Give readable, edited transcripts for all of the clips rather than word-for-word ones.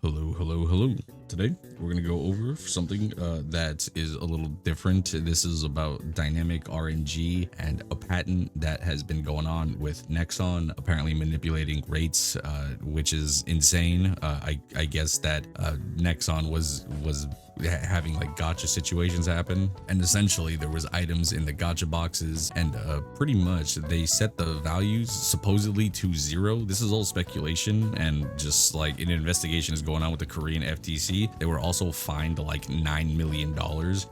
Hello, hello, hello. Today we're going to go over something that is a little different. This is about dynamic RNG and a patent that has been going on with Nexon, apparently manipulating rates, which is insane. I guess that Nexon was having like gotcha situations happen, and essentially there was items in the gotcha boxes, and pretty much they set the values supposedly to 0. This is all speculation, and just like an investigation is going on with the Korean FTC. They were also fined like $9 million.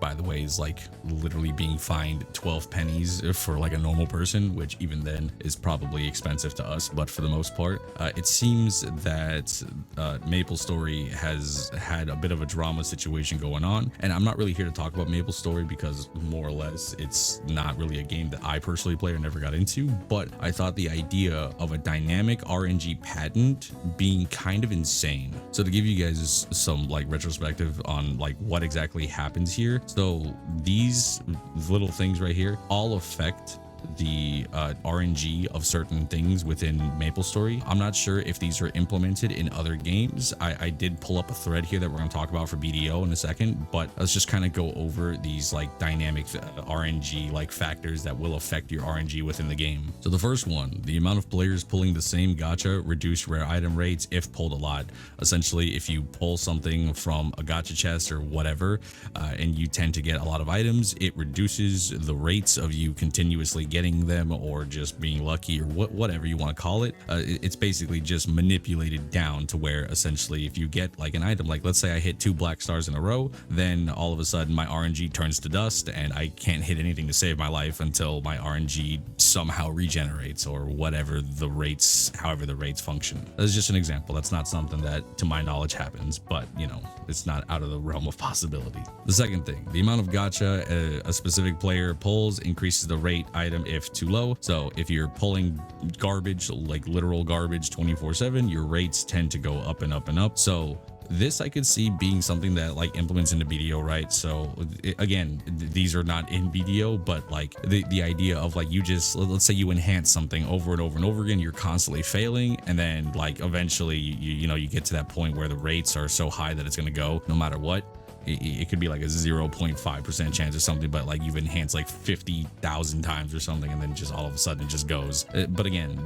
By the way, is like literally being fined 12 pennies for like a normal person, which even then is probably expensive to us, but for the most part it seems that MapleStory has had a bit of a drama situation going on, and I'm not really here to talk about MapleStory because more or less it's not really a game that I personally play or never got into, but I thought the idea of a dynamic RNG patent being kind of insane. So to give you guys some like retrospective on like what exactly happens here, so these little things right here all affect the RNG of certain things within MapleStory. I'm not sure if these are implemented in other games. I did pull up a thread here that we're going to talk about for BDO in a second, but let's just kind of go over these like dynamic RNG like factors that will affect your RNG within the game. So the first one, the amount of players pulling the same gacha reduce rare item rates if pulled a lot. Essentially, if you pull something from a gacha chest or whatever, and you tend to get a lot of items, it reduces the rates of you continuously getting them or just being lucky or whatever you want to call it. It's basically just manipulated down to where essentially if you get like an item, like let's say I hit 2 black stars in a row, then all of a sudden my RNG turns to dust and I can't hit anything to save my life until my RNG somehow regenerates or whatever the rates, however the rates function. That's just an example. That's not something that to my knowledge happens, but you know, it's not out of the realm of possibility. The second thing, the amount of gacha a specific player pulls increases the rate item if too low. So if you're pulling garbage, like literal garbage 24/7, your rates tend to go up and up and up. So this I could see being something that like implements into BDO, right? So again, these are not in BDO, but like the idea of like you just, let's say you enhance something over and over and over again, you're constantly failing, and then like eventually you know you get to that point where the rates are so high that it's going to go no matter what. It could be like a 0.5% chance or something, but like you've enhanced like 50,000 times or something, and then just all of a sudden it just goes. But again,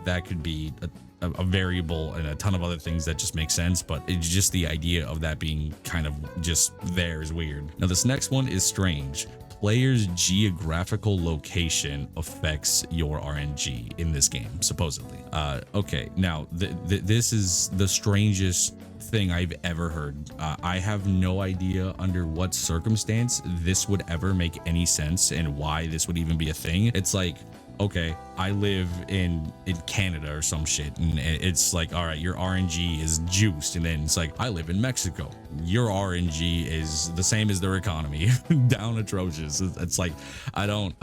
that could be a variable and a ton of other things that just make sense, but it's just the idea of that being kind of just there is weird. Now this next one is strange. Players' geographical location affects your RNG in this game, supposedly. Okay, now this is the strangest thing I've ever heard. I have no idea under what circumstance this would ever make any sense and why this would even be a thing. It's like, okay, I live in Canada or some shit, and it's like, all right, your RNG is juiced, and then it's like, I live in Mexico, your RNG is the same as their economy, down atrocious. It's like, I don't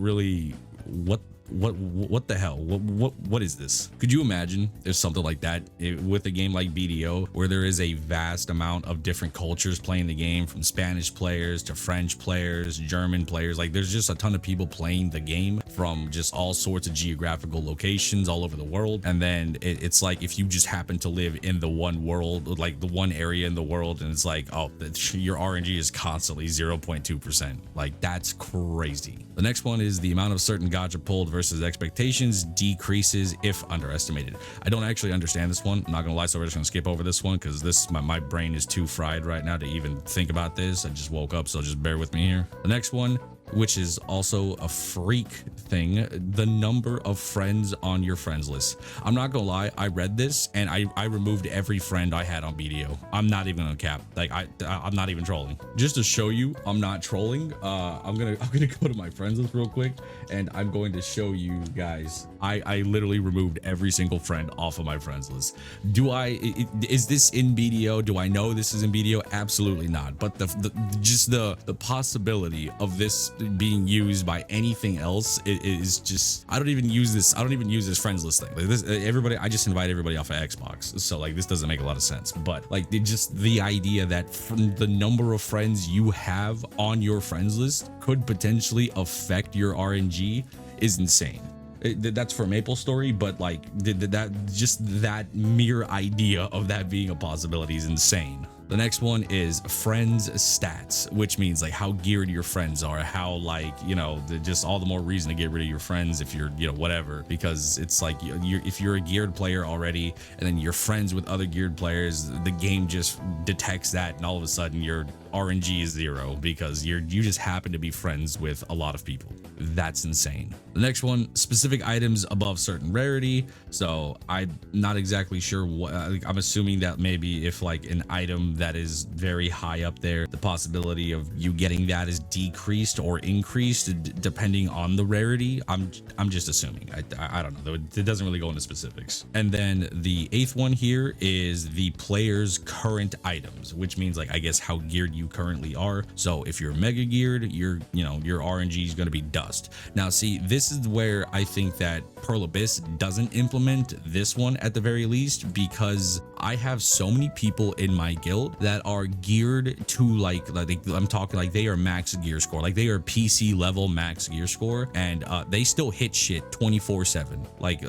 really, what the hell, what is this? Could you imagine if something like that with a game like BDO, where there is a vast amount of different cultures playing the game, from Spanish players to French players, German players, like there's just a ton of people playing the game from just all sorts of geographical locations all over the world, and then it's like if you just happen to live in the one world, like the one area in the world, and it's like, oh, your RNG is constantly 0.2%. like that's crazy. The next one is the amount of certain gacha pulled versus expectations decreases if underestimated. I don't actually understand this one, I'm not gonna lie, so we're just gonna skip over this one because this my brain is too fried right now to even think about this. I just woke up, so just bear with me here. The next one, which is also a freak thing, the number of friends on your friends list. I'm not gonna lie, I read this and I removed every friend I had on BDO. I'm not even gonna cap, like I'm not even trolling. Just to show you I'm not trolling, I'm gonna go to my friends list real quick, and I'm going to show you guys. I literally removed every single friend off of my friends list. Is this in BDO? Do I know this is in BDO? Absolutely not. But the possibility of this being used by anything else is just, I don't even use this friends list thing. Like this, I just invite everybody off of Xbox, so like this doesn't make a lot of sense. But like just the idea that from the number of friends you have on your friends list could potentially affect your RNG is insane. That's for Maple Story, but like that just that mere idea of that being a possibility is insane. The next one is friends stats, which means like how geared your friends are, how like, you know, just all the more reason to get rid of your friends if you're, you know, whatever, because it's like if you're a geared player already and then you're friends with other geared players, the game just detects that and all of a sudden your RNG is 0 because you just happen to be friends with a lot of people. That's insane. The next one, specific items above certain rarity. So I'm not exactly sure what, I'm assuming that maybe if like an item that is very high up there, the possibility of you getting that is decreased or increased depending on the rarity. I'm just assuming. I don't know. It doesn't really go into specifics. And then the 8th one here is the player's current items, which means like I guess how geared you currently are. So if you're mega geared, your RNG is going to be dust. Now see, this is where I think that Pearl Abyss doesn't implement this one at the very least, because I have so many people in my guild that are geared to like I'm talking like they are max gear score, like they are PC level max gear score, and they still hit shit 24/7, like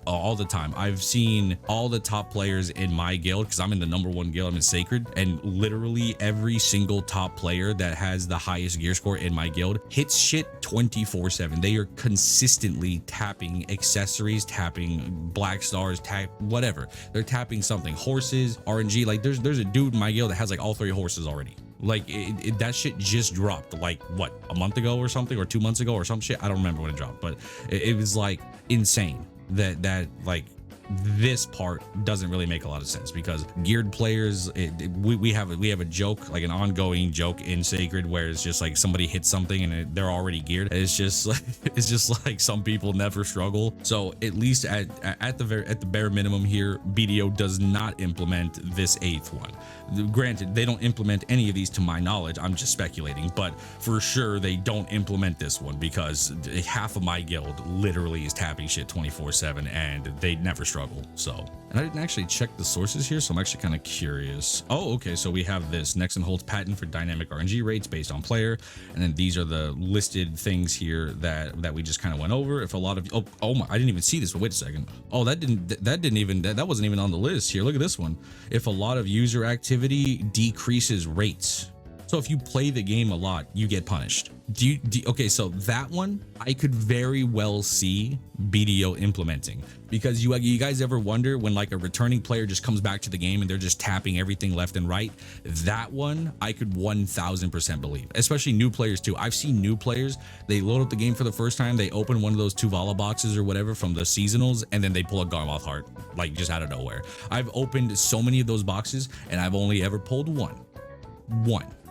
all the time. I've seen all the top players in my guild, because I'm in the #1 guild, I'm in Sacred, and literally every single top player that has the highest gear score in my guild hits shit 24/7. They are consistently tapping accessories, tapping black stars, tap whatever. They're tapping something, horses, RNG. Like there's a dude in my guild that has like all 3 horses already. Like that shit just dropped like what, a month ago or something, or 2 months ago or some shit. I don't remember when it dropped, but it was like insane that like this part doesn't really make a lot of sense, because geared players, we have a joke, like an ongoing joke in Sacred, where it's just like somebody hits something and they're already geared. It's just like some people never struggle. So at least at the bare minimum here, BDO does not implement this 8th one. Granted, they don't implement any of these to my knowledge, I'm just speculating, but for sure they don't implement this one, because half of my guild literally is tapping shit 24/7 and they never struggle. So, and I didn't actually check the sources here, so I'm actually kind of curious. Oh, okay, so we have this Nexon holds patent for dynamic RNG rates based on player, and then these are the listed things here that we just kind of went over. If a lot of oh my, I didn't even see this, but wait a second. Oh, that wasn't even on the list here. Look at this one. If a lot of user activity decreases rates. So if you play the game a lot, you get punished. Okay, so that one I could very well see BDO implementing, because you guys ever wonder when like a returning player just comes back to the game and they're just tapping everything left and right? That one I could 1000% believe, especially new players too. I've seen new players, they load up the game for the first time, they open one of those Tuvala boxes or whatever from the seasonals, and then they pull a Garmoth heart like just out of nowhere. I've opened so many of those boxes and I've only ever pulled one,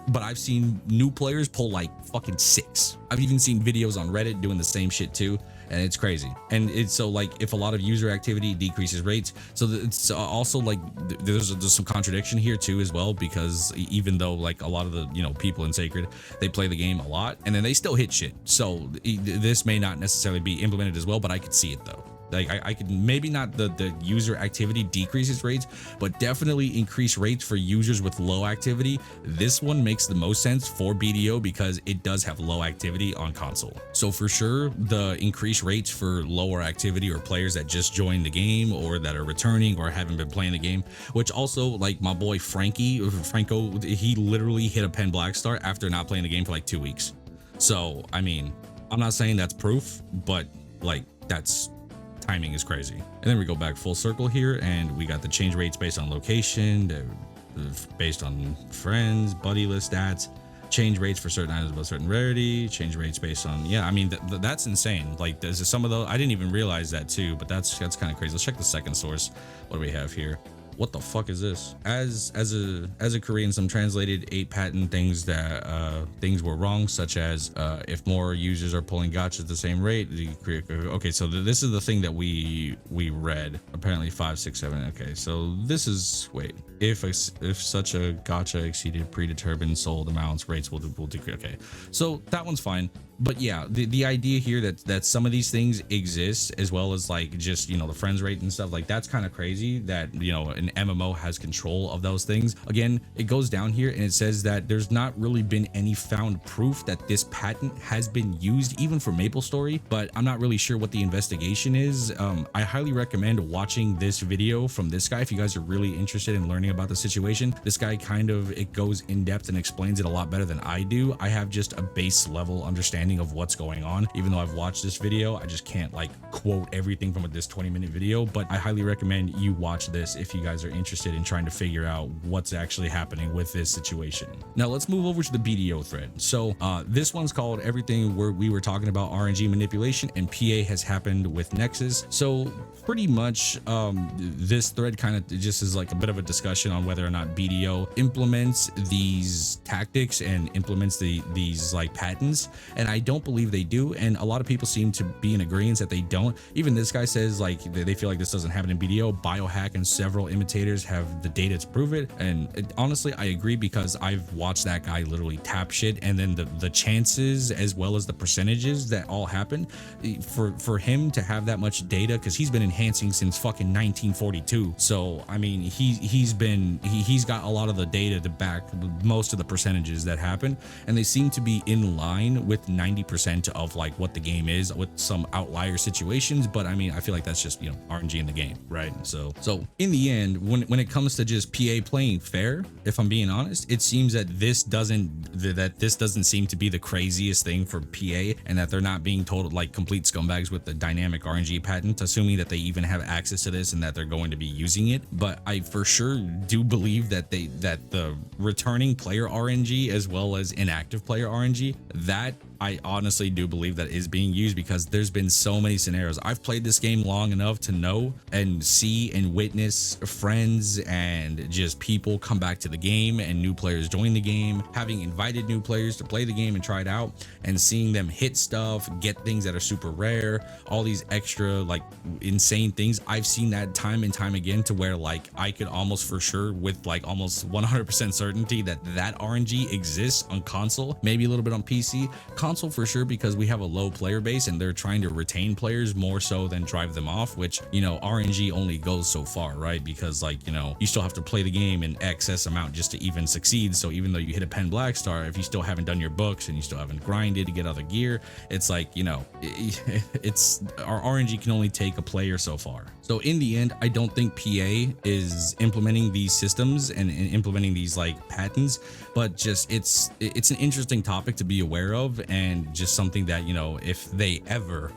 but I've seen new players pull like fucking 6. I've even seen videos on Reddit doing the same shit too, and it's crazy. And it's so like if a lot of user activity decreases rates, so it's also like there's some contradiction here too as well, because even though like a lot of the people in Sacred, they play the game a lot and then they still hit shit, so this may not necessarily be implemented as well, but I could see it though. Like I could maybe not the user activity decreases rates, but definitely increase rates for users with low activity. This one makes the most sense for BDO because it does have low activity on console. So for sure, the increased rates for lower activity or players that just joined the game or that are returning or haven't been playing the game, which also like my boy Franco, he literally hit a Pen Black Star after not playing the game for like 2 weeks. So I mean, I'm not saying that's proof, but like that's timing is crazy. And then we go back full circle here and we got the change rates based on location, based on friends, buddy list stats, change rates for certain items with certain rarity, change rates based on, yeah, I mean that's insane. Like there's some of those I didn't even realize that too, but that's kind of crazy. Let's check the second source. What do we have here? What the fuck is this? As a Korean, some translated 8 patent things that things were wrong, such as if more users are pulling gotchas at the same rate. Okay, so this is the thing that we read. Apparently 5, 6, 7. Okay, so this is if such a gotcha exceeded predetermined sold amounts, rates will decrease. Okay, so that one's fine. But yeah, the idea here that some of these things exist, as well as like just, you know, the friends rate and stuff, like that's kind of crazy that, you know, an MMO has control of those things. Again, it goes down here and it says that there's not really been any found proof that this patent has been used even for MapleStory, but I'm not really sure what the investigation is. I highly recommend watching this video from this guy if you guys are really interested in learning about the situation. This guy kind of, it goes in depth and explains it a lot better than I do. I have just a base level understanding of what's going on. Even though I've watched this video, I just can't like quote everything from this 20-minute video, but I highly recommend you watch this if you guys are interested in trying to figure out what's actually happening with this situation. Now let's move over to the BDO thread. So this one's called everything where we were talking about RNG manipulation and PA has happened with Nexus. So pretty much this thread kind of just is like a bit of a discussion on whether or not BDO implements these tactics and implements these like patents, and I don't believe they do, and a lot of people seem to be in agreement that they don't. Even this guy says like they feel like this doesn't happen in BDO. Biohack and several imitators have the data to prove it, and honestly I agree, because I've watched that guy literally tap shit, and then the chances as well as the percentages that all happen for him to have that much data, because he's been enhancing since fucking 1942. So I mean he's got a lot of the data to back most of the percentages that happen, and they seem to be in line with 90% of like what the game is, with some outlier situations. But I mean I feel like that's just, you know, RNG in the game, right? So in the end, when it comes to just PA playing fair, if I'm being honest, it seems that this doesn't seem to be the craziest thing for PA, and that they're not being told like complete scumbags with the dynamic RNG patent, assuming that they even have access to this and that they're going to be using it. But I for sure do believe that the returning player RNG as well as inactive player RNG, that I honestly do believe that is being used, because there's been so many scenarios. I've played this game long enough to know and see and witness friends and just people come back to the game and new players join the game, having invited new players to play the game and try it out, and seeing them hit stuff, get things that are super rare, all these extra like insane things. I've seen that time and time again, to where like I could almost for sure with like almost 100% certainty that RNG exists on console, maybe a little bit on PC. Console for sure, because we have a low player base and they're trying to retain players more so than drive them off, which, you know, RNG only goes so far, right? Because like, you know, you still have to play the game in excess amount just to even succeed. So even though you hit a pen black star, if you still haven't done your books and you still haven't grinded to get other gear, it's like, you know, it's our RNG can only take a player so far. So in the end, I don't think PA is implementing these systems and implementing these like patents, but just it's an interesting topic to be aware of, and just something that, you know, if they ever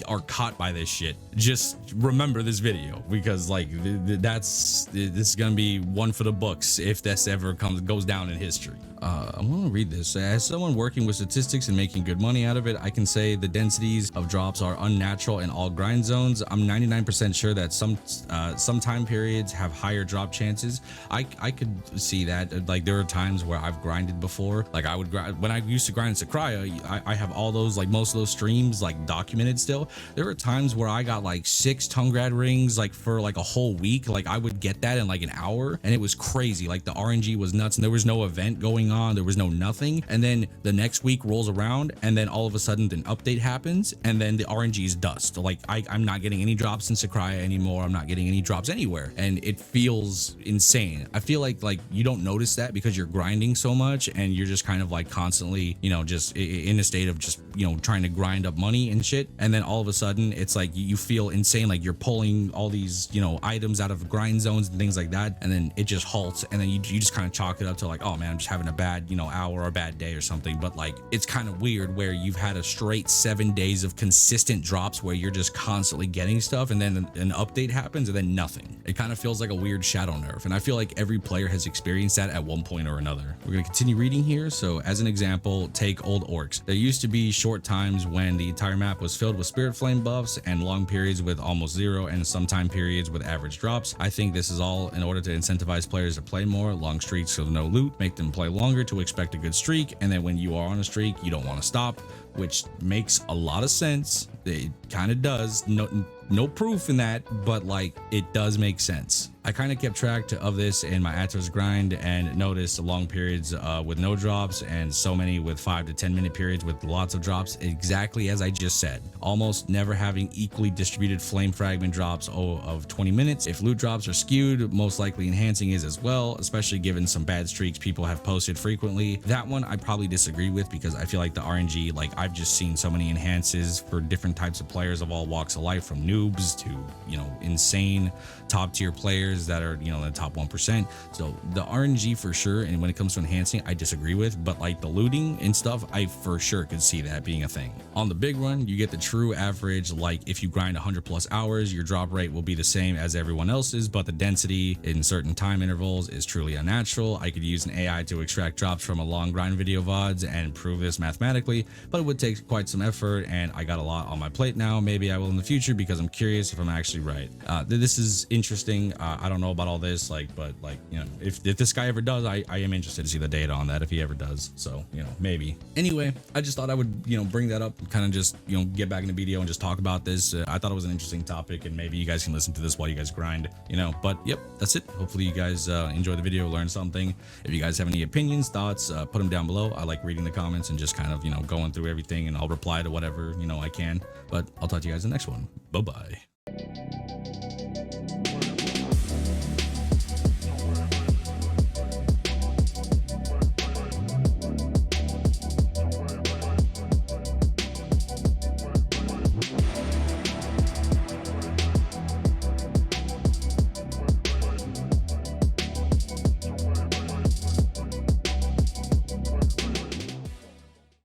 are caught by this shit, just remember this video, because like this is gonna be one for the books if this ever goes down in history. I want to read this. As someone working with statistics and making good money out of it, I can say the densities of drops are unnatural in all grind zones. I'm 99% sure that some time periods have higher drop chances. I could see that. Like there are times where I've grinded before. Like I would grind when I used to grind in Sakraya. I have all those, like most of those streams like documented still. There were times where I got like 6 Tungrad rings like for like a whole week. Like I would get that in like an hour, and it was crazy. Like the RNG was nuts, and there was no event going on, there was no nothing, and then the next week rolls around, and then all of a sudden an update happens, and then the RNG is dust. Like I'm not getting any drops in Sakraya anymore, I'm not getting any drops anywhere, and it feels insane. I feel like you don't notice that because you're grinding so much and you're just kind of like constantly, you know, just in a state of just, you know, trying to grind up money and shit, and then all of a sudden it's like you feel insane, like you're pulling all these, you know, items out of grind zones and things like that, and then it just halts, and then you just kind of chalk it up to like, oh man, I'm just having a bad, you know, hour or a bad day or something. But like it's kind of weird where you've had a straight 7 days of consistent drops where you're just constantly getting stuff, and then an update happens and then nothing. It kind of feels like a weird shadow nerf, and I feel like every player has experienced that at one point or another. We're going to continue reading here. So as an example, take old orcs. There used to be short times when the entire map was filled with spirit flame buffs, and long periods with almost zero, and some time periods with average drops. I think this is all in order to incentivize players to play more. Long streaks of no loot make them play longer to expect a good streak, and then when you are on a streak, you don't want to stop. which makes a lot of sense. It kind of does. No proof in that, but like it does make sense. I kind of kept track of this in my Atos grind and noticed long periods with no drops and so many with 5 to 10 minute periods with lots of drops, exactly as I just said. Almost never having equally distributed flame fragment drops of 20 minutes. If loot drops are skewed, most likely enhancing is as well, especially given some bad streaks people have posted frequently. That one I probably disagree with because I feel like the RNG, like I've just seen so many enhances for different types of players of all walks of life, from noobs to, you know, insane top tier players that are, you know, in the top 1%. So the RNG for sure, and when it comes to enhancing, I disagree with, but like the looting and stuff, I for sure could see that being a thing. On the big run, you get the true average. Like if you grind 100+ hours, your drop rate will be the same as everyone else's, but the density in certain time intervals is truly unnatural. I could use an AI to extract drops from a long grind video VODs and prove this mathematically, but it would take quite some effort, and I got a lot on my plate now. Maybe I will in the future because I'm curious if I'm actually right. This is interesting. I don't know about all this, but you know, if this guy ever does, I am interested to see the data on that if he ever does. So, you know, maybe. Anyway, I just thought I would, you know, bring that up, kind of just, you know, get back into BDO and just talk about this. I thought it was an interesting topic, and maybe you guys can listen to this while you guys grind, you know. But yep, that's it. Hopefully you guys enjoy the video, learn something. If you guys have any opinions, thoughts, put them down below. I like reading the comments and just kind of, you know, going through everything, and I'll reply to whatever, you know, I can. But I'll talk to you guys in the next one. Bye bye.